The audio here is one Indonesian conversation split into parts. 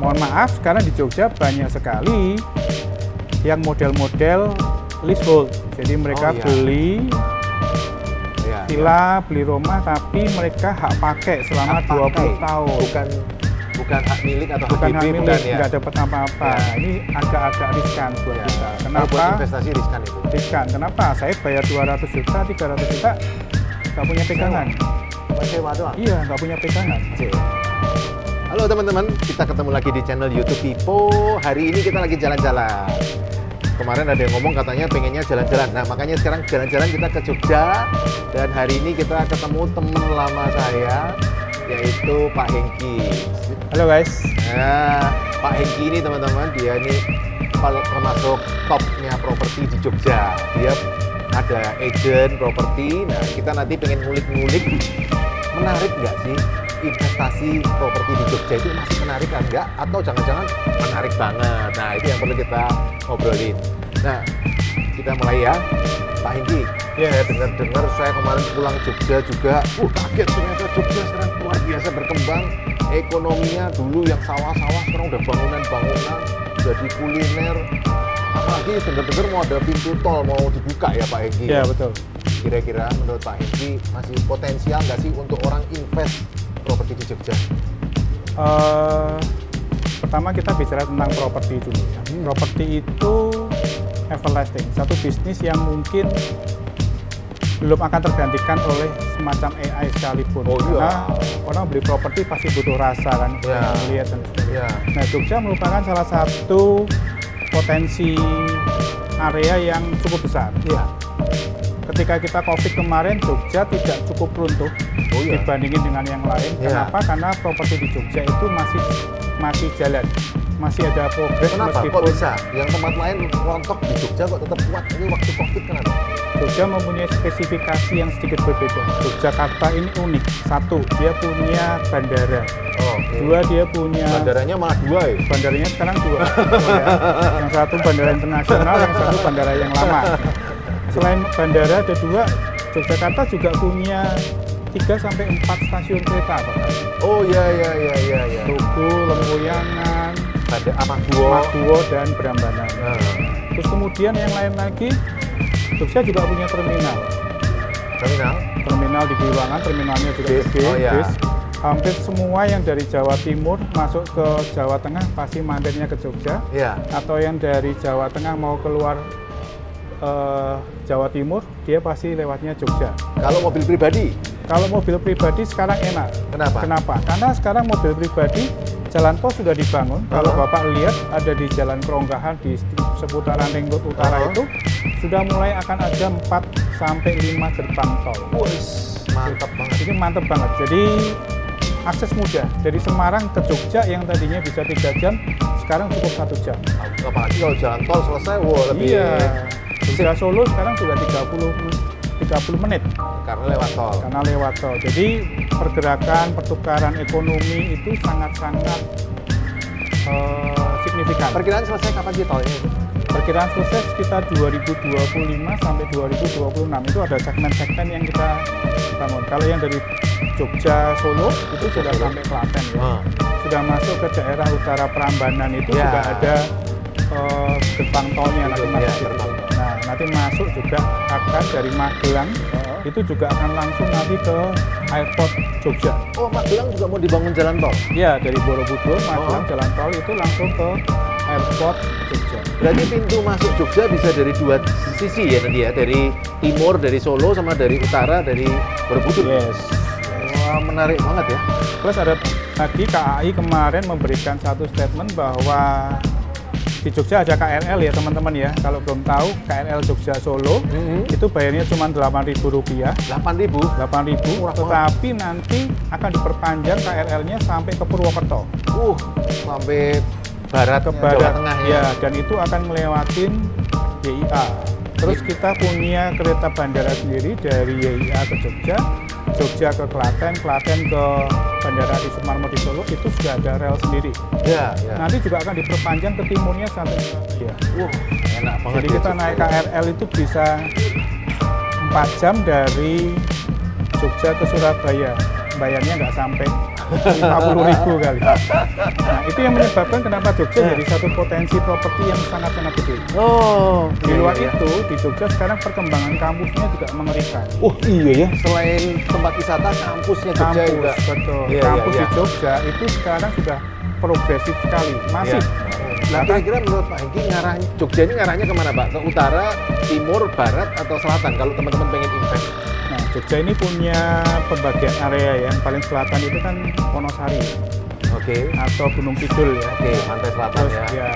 mohon maaf, sekarang di Jogja banyak sekali yang model-model leasehold. Jadi mereka beli villa, beli rumah, tapi mereka hak pakai selama 20 tahun. Bukan hak milik atau bukan HGB, hak milik, bukan ya? nggak dapat apa-apa. Ini agak-agak riskan buat kita. Kenapa? Buat investasi riskan itu. Riskan. Kenapa? Saya bayar 200 juta, 300 juta, nggak punya pegangan. Sewa doang? Iya, nggak punya pegangan. Halo teman-teman, kita ketemu lagi di channel YouTube Pipo. Hari ini kita lagi jalan-jalan. Kemarin ada yang ngomong katanya pengennya jalan-jalan. Nah, makanya sekarang jalan-jalan kita ke Jogja. Dan hari ini kita ketemu teman lama saya, yaitu Pak Hengki. Halo guys. Nah, Pak Hengki ini teman-teman, dia ini termasuk topnya properti di Jogja. Dia ada agent properti. Nah, kita nanti pengen ngulik-ngulik, menarik nggak sih investasi properti di Jogja itu, masih menarik kan nggak? Atau jangan-jangan menarik banget? Nah, itu yang perlu kita ngobrolin. Nah, kita mulai ya. Pak Hengki, saya dengar-dengar, saya kemarin pulang Jogja juga, kaget ternyata Jogja sekarang luar biasa berkembang. Ekonominya dulu yang sawah-sawah, sekarang udah bangunan-bangunan, jadi kuliner. Apalagi dengar-dengar mau ada pintu tol, mau dibuka ya Pak Hengki? Iya, betul. Kira-kira menurut Pak Hengki masih potensial nggak sih untuk orang invest properti di Jogja? Pertama kita bicara tentang properti dulu ya. Properti itu everlasting, satu bisnis yang mungkin belum akan tergantikan oleh semacam AI sekalipun. Karena orang beli properti pasti butuh rasa kan, melihat dan sebagainya. Nah, Jogja merupakan salah satu potensi area yang cukup besar. Ketika kita COVID kemarin, Jogja tidak cukup runtuh dibandingin dengan yang lain. Kenapa? Karena properti di Jogja itu masih jalan, masih ada progres. Kenapa? Kok bisa? Yang tempat lain rontok, di Jogja kok tetap kuat? Ini waktu COVID kenapa? Jogja mempunyai spesifikasi yang sedikit berbeda. Yogyakarta ini unik. Satu, dia punya bandara. Dua, dia punya... Bandaranya malah dua ya? Bandaranya sekarang dua. Yang satu bandara internasional, yang satu bandara yang lama. Selain bandara ada dua, Yogyakarta juga punya 3-4 stasiun kereta. Tugu, Lempuyangan, Magduwo, dan Brambanan. Terus kemudian yang lain lagi, Jogja juga punya terminal. Terminal di Giwangan, terminalnya juga gede. Hampir semua yang dari Jawa Timur masuk ke Jawa Tengah pasti mampirnya ke Jogja. Atau yang dari Jawa Tengah mau keluar Jawa Timur, dia pasti lewatnya Jogja. Kalau mobil pribadi? Kalau mobil pribadi sekarang enak. Kenapa? Karena sekarang mobil pribadi, jalan tol sudah dibangun. Kalau Bapak lihat ada di Jalan Keronggahan di seputaran Ring Road Utara itu sudah mulai akan ada 4-5 gerbang tol. Mantap banget. Ini mantap banget. Jadi akses mudah. Dari Semarang ke Jogja yang tadinya bisa 3 jam, sekarang cukup 1 jam. Apalagi kalau jalan tol selesai, lebih... Jogja Solo sekarang sudah 30 menit. Karena lewat tol. Jadi pergerakan, pertukaran ekonomi itu sangat-sangat signifikan. Perkiraan selesai kapan sih tolnya? Perkiraan selesai sekitar 2025 sampai 2026. Itu ada segmen-segmen yang kita bangun. Kalau yang dari Jogja Solo itu sudah sampai Klaten ya. Sudah masuk ke daerah utara Prambanan itu juga ada gerbang tolnya nanti masuk. Nah, nanti masuk juga akan dari Magelang, itu juga akan langsung nanti ke airport Jogja. Magelang juga mau dibangun jalan tol? Iya, dari Borobudur, Magelang jalan tol itu langsung ke airport Jogja. Berarti pintu masuk Jogja bisa dari dua sisi ya nanti ya, dari timur, dari Solo, sama dari utara, dari Borobudur? Wah, menarik banget ya. Plus ada lagi KAI kemarin memberikan satu statement bahwa di Jogja ada KRL ya teman-teman ya. Kalau belum tahu, KRL Jogja Solo itu bayarnya cuma Rp8.000. 8.000, tetapi nanti akan diperpanjang KRL-nya sampai ke Purwokerto. Sampai barat, ke barat Jawa Tengah ya. Dan itu akan melewatin YIA. Terus kita punya kereta bandara sendiri dari YIA ke Jogja, Jogja ke Klaten, Klaten ke Bandara Adi Sumarmo di Solo, itu sudah ada rel sendiri. Nanti juga akan diperpanjang ke timurnya sampai Surabaya. Enak banget. Jadi kita naik KRL itu bisa 4 jam dari Jogja ke Surabaya. Bayarnya nggak sampai 50.000 kali. Nah, itu yang menyebabkan kenapa Jogja jadi satu potensi properti yang sangat-sangat gede. Oh, Di luar iya. itu, di Jogja sekarang perkembangan kampusnya juga mengerikan. Oh iya ya, selain tempat wisata, kampusnya Jogja Kampus, juga. betul. Iya, Kampus iya, di Jogja itu sekarang sudah progresif sekali, masih. Nah, kira-kira menurut Pak Hengki Jogja ini ngarahnya kemana Pak? Ke utara, timur, barat, atau selatan? Kalau teman-teman pengen invest. Nah, Jogja ini punya pembagian area yang paling selatan itu kan Wonosari Oke. atau Gunung Kidul ya. Oke, pantai selatan Terus ya. ya,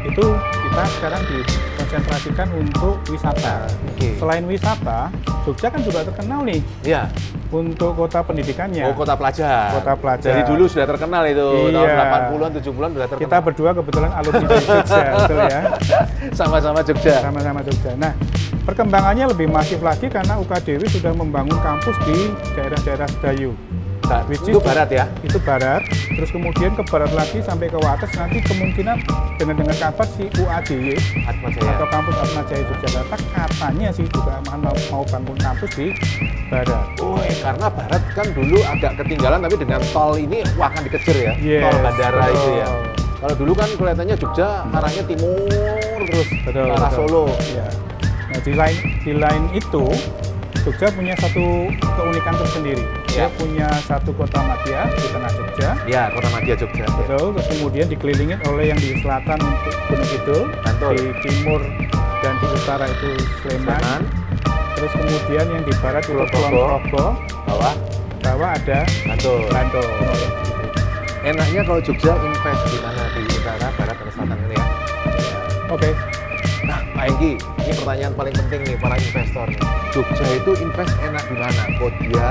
itu kita sekarang dikonsentrasikan untuk wisata. Oke. Selain wisata, Jogja kan juga terkenal nih Iya. untuk kota pendidikannya. Oh, kota pelajar. Kota pelajar. Dari dulu sudah terkenal itu. Iya. Tahun 80-an, 70-an sudah terkenal. Kita berdua kebetulan alumni dari Jogja, betul ya. Sama-sama Jogja. Sama-sama Jogja. Nah, perkembangannya lebih masif lagi karena UKDW sudah membangun kampus di daerah-daerah Sedayu. Nah, Which itu is- barat ya? Itu barat, terus kemudian ke barat lagi sampai ke Wates, nanti kemungkinan dengan kabar si UADY Atmajaya. atau kampus Atmajaya Yogyakarta katanya sih juga mau bangun kampus di barat. Oh, karena barat kan dulu agak ketinggalan, tapi dengan tol ini wah akan dikejar ya. Yes, Tol bandara betul. itu ya. Kalau dulu kan kelihatannya Jogja arahnya timur terus Betul, ke arah betul. Solo. Ya. Nah, di lain itu Jogja punya satu keunikan tersendiri. Dia Ya. punya satu kota madya di tengah Jogja. Ya, Kota Madya Jogja. Betul, terus kemudian dikelilingin oleh yang di selatan untuk Gunung Kidul, Betul. di timur dan di utara itu Sleman. Sleman, Terus kemudian yang di barat itu Kulon Kulon Progo. Progo, bawah, bawah ada Bantul. Bantul. Enaknya kalau Jogja invest di mana? Di utara, barat, atau selatan ini ya? Oke, Nah, Pak Hengki, ini pertanyaan paling penting nih para investor nih. Jogja itu invest enak di mana? Kodya,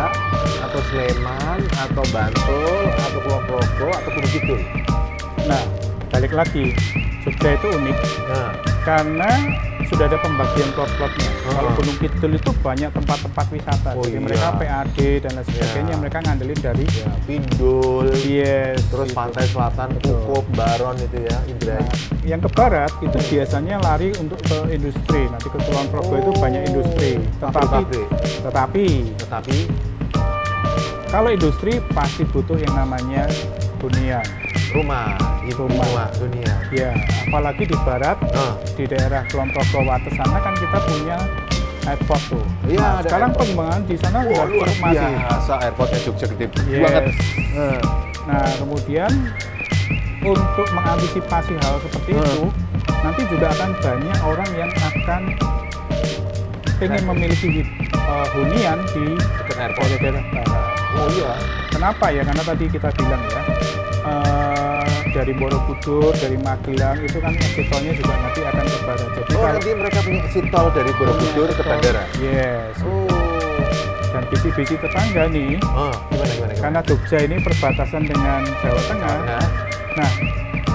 atau Sleman, atau Bantul, atau Kulon Progo, atau Gunung Kidul? nah balik lagi, Jogja itu unik Nah, karena sudah ada pembagian plot-plotnya. Kalau Oh. Gunung Kidul itu banyak tempat-tempat wisata, Oh, jadi iya. mereka PAD dan lain sebagainya, Iya. mereka ngandelin dari ya Pindul, yes, terus itu. pantai selatan, Betul. Kukup, Baron itu ya, Indramayu. Nah, yang ke barat itu biasanya lari untuk ke industri. Nanti ke Kulon Progo itu banyak industri. Pabrik-pabrik. Tetapi kalau industri pasti butuh yang namanya hunian. rumah, Rumah. dunia. Ya, apalagi di barat, Nah, di daerah Kulon Progo Wates sana kan kita punya airport tuh. Iya, Nah, ada sekarang airport. pengembangan di sana wah, sudah luar cukup masif. biasa airportnya Jogja gede Yes. banget. Nah, kemudian untuk mengantisipasi hal seperti itu, nanti juga akan banyak orang yang akan pengen memiliki hunian di Dekat airport. daerah barat. Oh iya. Kenapa ya? Karena tadi kita bilang ya, dari Borobudur, dari Magelang itu kan exit-tolnya juga nanti akan ke barat. Jadi Oh, nanti mereka punya exit tol dari Borobudur ke bandara. Yes. Oh. Dan bisi-bisi tetangga nih, Oh, gimana? karena Jogja ini perbatasan dengan Jawa Tengah. Nah, Nah,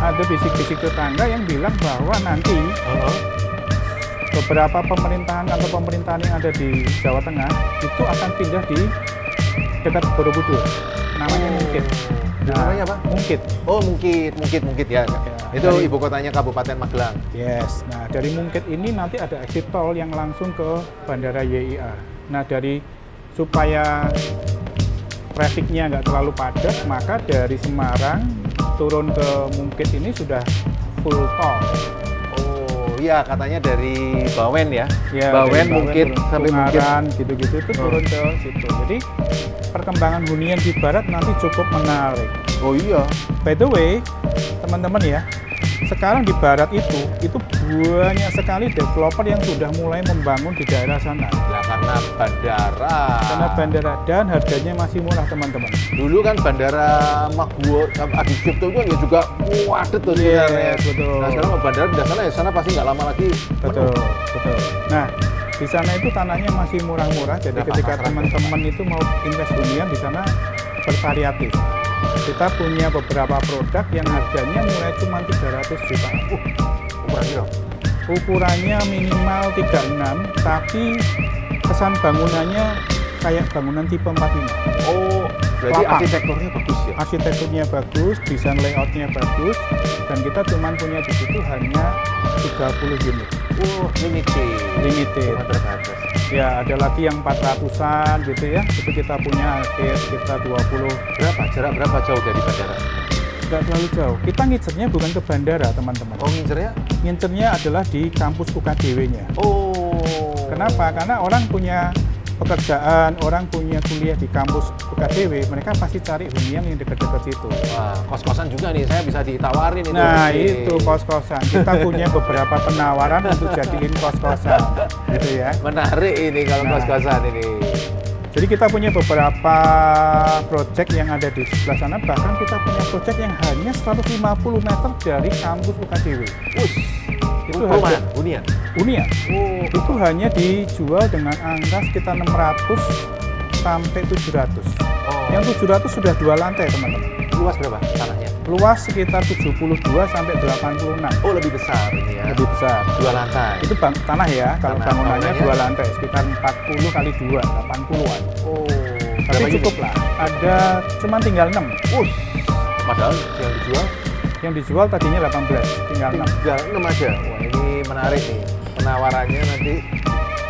ada bisik-bisik tetangga yang bilang bahwa nanti beberapa pemerintahan atau pemerintahan yang ada di Jawa Tengah itu akan pindah di dekat Borobudur. Namanya Mungkit. Namanya apa? Mungkit. Oh, mungkin ya. Itu dari- ibu kotanya Kabupaten Magelang. Yes. Nah, dari Mungkit ini nanti ada exit tol yang langsung ke Bandara YIA. Nah, supaya trafficnya nggak terlalu padat, maka dari Semarang turun ke Mungkit ini sudah full tol. Oh, iya katanya dari Bawen ya. Ya, Bawen dari Mungkit turun sampai Mungkit. Ungaran, gitu-gitu itu turun ke situ. Jadi perkembangan hunian di barat nanti cukup menarik. Oh iya. By the way, teman-teman ya, sekarang di barat itu banyak sekali developer yang sudah mulai membangun di daerah sana. Ya karena bandara. Karena bandara dan harganya masih murah teman-teman. Dulu kan bandara Maguwo sama Adi Sucipto itu kan ya juga wadet tuh Yes, sebenarnya. betul. Nah sekarang kalau bandara di sana ya sana pasti nggak lama lagi. Betul, betul. Nah, di sana itu tanahnya masih murah-murah. Jadi Berapa ketika sasaran teman-teman itu mau invest hunian di sana bervariatif. Kita punya beberapa produk yang harganya mulai cuma 300 juta. Ukurannya dong. Ukurannya minimal 36, tapi kesan bangunannya kayak bangunan tipe 45. Oh, berarti Lapak. arsitekturnya bagus ya. Arsitekturnya bagus, desain layoutnya bagus, dan kita cuma punya di situ hanya 30 unit. Limited. Limited. Cuma terbatas. Ya, ada lagi yang 400-an gitu ya. Itu kita punya hampir sekitar 20. Jarak berapa jauh dari bandara? Nggak terlalu jauh. Kita ngincernya bukan ke bandara, teman-teman. Oh, ngincernya? Ngincernya adalah di kampus UKDW-nya. Oh. Kenapa? Karena orang punya pekerjaan, orang punya kuliah di kampus UKDW, mereka pasti cari hunian yang dekat-dekat situ. Wah, kos-kosan juga nih, saya bisa ditawarin itu. Nah, Oke. itu kos-kosan. Kita punya beberapa penawaran untuk jadiin kos-kosan, gitu ya. Menarik ini kalau Nah. kos-kosan ini. Jadi kita punya beberapa proyek yang ada di sebelah sana, bahkan kita punya proyek yang hanya 150 meter dari kampus UKDW. Ush, Itu rumah, harga hunian. hunian. Oh, Itu hanya dijual dengan angka sekitar 600 sampai 700. Oh. Yang 700 sudah 2 lantai, teman-teman. Luas berapa tanahnya? Luas sekitar 72 sampai 86. Oh, lebih besar ini ya. Lebih besar. 2 lantai. Itu tanah ya, kalau Tanah, bangunannya bangunannya? 2 lantai, sekitar 40 kali 2, 80-an. Oh. Tapi berapa cukup unit? lah, ada cuman tinggal 6. Ush, padahal yang dijual Yang dijual tadinya 18, tinggal 6. tinggal 6 aja. Wah, ini menarik nih. Penawarannya nanti.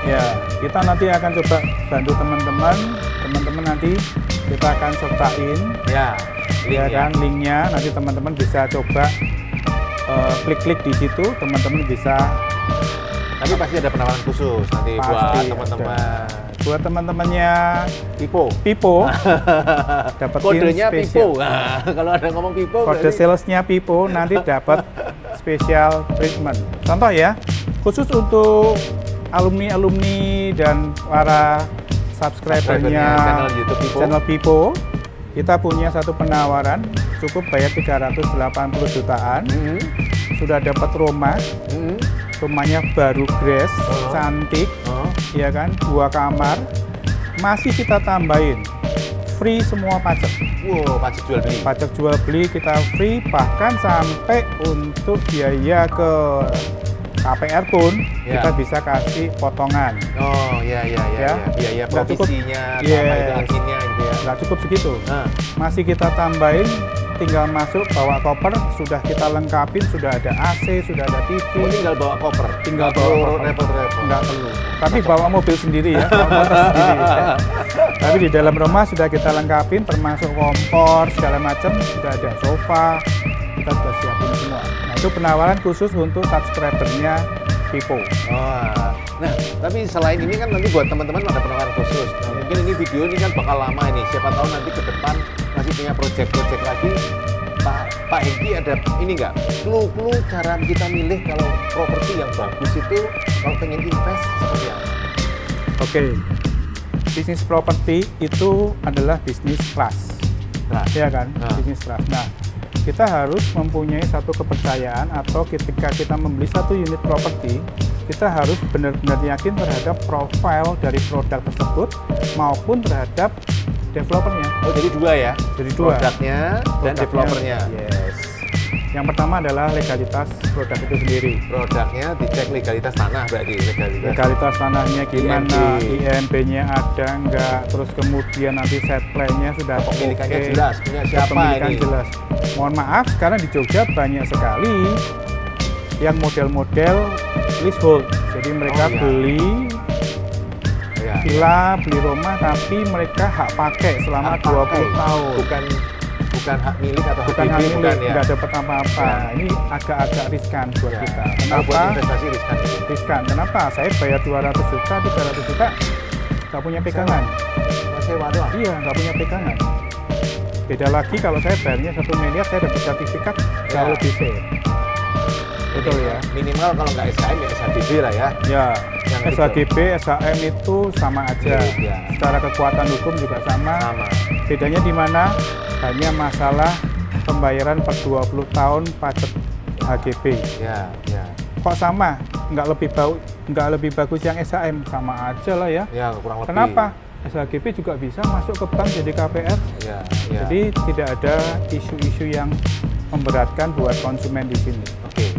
Ya, kita nanti akan coba bantu teman-teman. Teman-teman nanti kita akan sertain Ya, ya kan linknya. Nanti teman-teman bisa coba klik-klik di situ. Teman-teman bisa Tapi pasti ada penawaran khusus nanti buat Pasti teman-teman. buat teman-temannya Pipo. Pipo dapetin Kodenya spesial. Pipo. Nah, kalau ada ngomong Pipo Kode berarti- salesnya Pipo nanti dapat special treatment. Contoh ya, khusus untuk alumni-alumni dan para subscribernya channel YouTube Pipo. channel Pipo, kita punya satu penawaran, cukup bayar 380 jutaan, Hmm. sudah dapat rumah, Hmm. rumahnya baru grass, Oh. cantik, Oh. ya kan, 2 kamar, masih kita tambahin free semua pajak. Wow, pajak jual beli. Pajak jual beli kita free, bahkan sampai untuk biaya ke KPR pun Ya. kita bisa kasih potongan. Oh, ya. Ya. Biaya Nggak cukup. provisinya, Yes. sama itu adminnya gitu ya. Nggak cukup segitu, Nah, masih kita tambahin, tinggal masuk bawa koper, sudah kita lengkapin, sudah ada AC, sudah ada TV, tinggal bawa koper. Tinggal Nggak bawa perlu koper. repot-repot. nggak perlu. Tapi bawa mobil sendiri ya, bawa motor sendiri. Ya. Tapi di dalam rumah sudah kita lengkapin, termasuk kompor segala macam, sudah ada sofa, kita sudah siapin semua. Nah, itu penawaran khusus untuk subscribernya Pipo. Oh, nah, tapi selain ini kan nanti buat teman-teman ada penawaran khusus. Nah, mungkin ini video ini kan bakal lama ini. Siapa tahu nanti ke depan masih punya project-project lagi. Pak Hengki ada ini nggak? Clue-clue cara kita milih kalau properti yang bagus itu kalau pengen invest seperti apa? Oke, bisnis properti itu adalah bisnis trust, Nah, ya kan? Nah. Bisnis trust. Nah, kita harus mempunyai satu kepercayaan atau ketika kita membeli satu unit properti, kita harus benar-benar yakin terhadap profil dari produk tersebut maupun terhadap developernya. oh jadi dua ya? Jadi dua. Produknya dan Produknya, developernya. Yes. Yang pertama adalah legalitas produk itu sendiri. Produknya dicek legalitas tanah berarti legalitas. Legalitas tanahnya gimana, IMB. IMB-nya ada enggak, terus kemudian nanti set plan-nya sudah Pemilikannya oke, jelas, punya siapa kepemilikan ini? jelas. Mohon maaf, sekarang di Jogja banyak sekali yang model-model leasehold. Jadi mereka Oh, iya. beli Ya. villa, beli rumah, tapi mereka hak pakai selama Hak 20 pakai. tahun. Bukan hak milik atau hak Bukan milik, hal ini, bukan ya? nggak dapat apa-apa. Ya. Nah, ini agak-agak riskan buat Ya. kita. Kalau buat Kenapa? investasi riskan. Riskan. Kenapa? Saya bayar 200 juta, 300 juta, nggak punya pegangan. Masih wadah. Iya, nggak punya pegangan. Beda lagi kalau saya bayarnya 1 miliar, saya dapat sertifikat jauh Ya. lebih fair. Betul ya? Minimal kalau nggak SKM ya SHBD lah ya. Ya, Yang SHGB, SHM itu sama aja. Mirip, ya. Secara kekuatan hukum juga sama. Sama. Bedanya di mana? Hanya masalah pembayaran per 20 tahun pajak HGB. Ya, ya. Kok sama? Nggak lebih bagus yang SHM? Sama aja lah ya. Ya, kurang lebih. Kenapa? SHGB juga bisa masuk ke bank jadi KPR. Ya, ya. Jadi tidak ada isu-isu yang memberatkan buat konsumen di sini. Oke.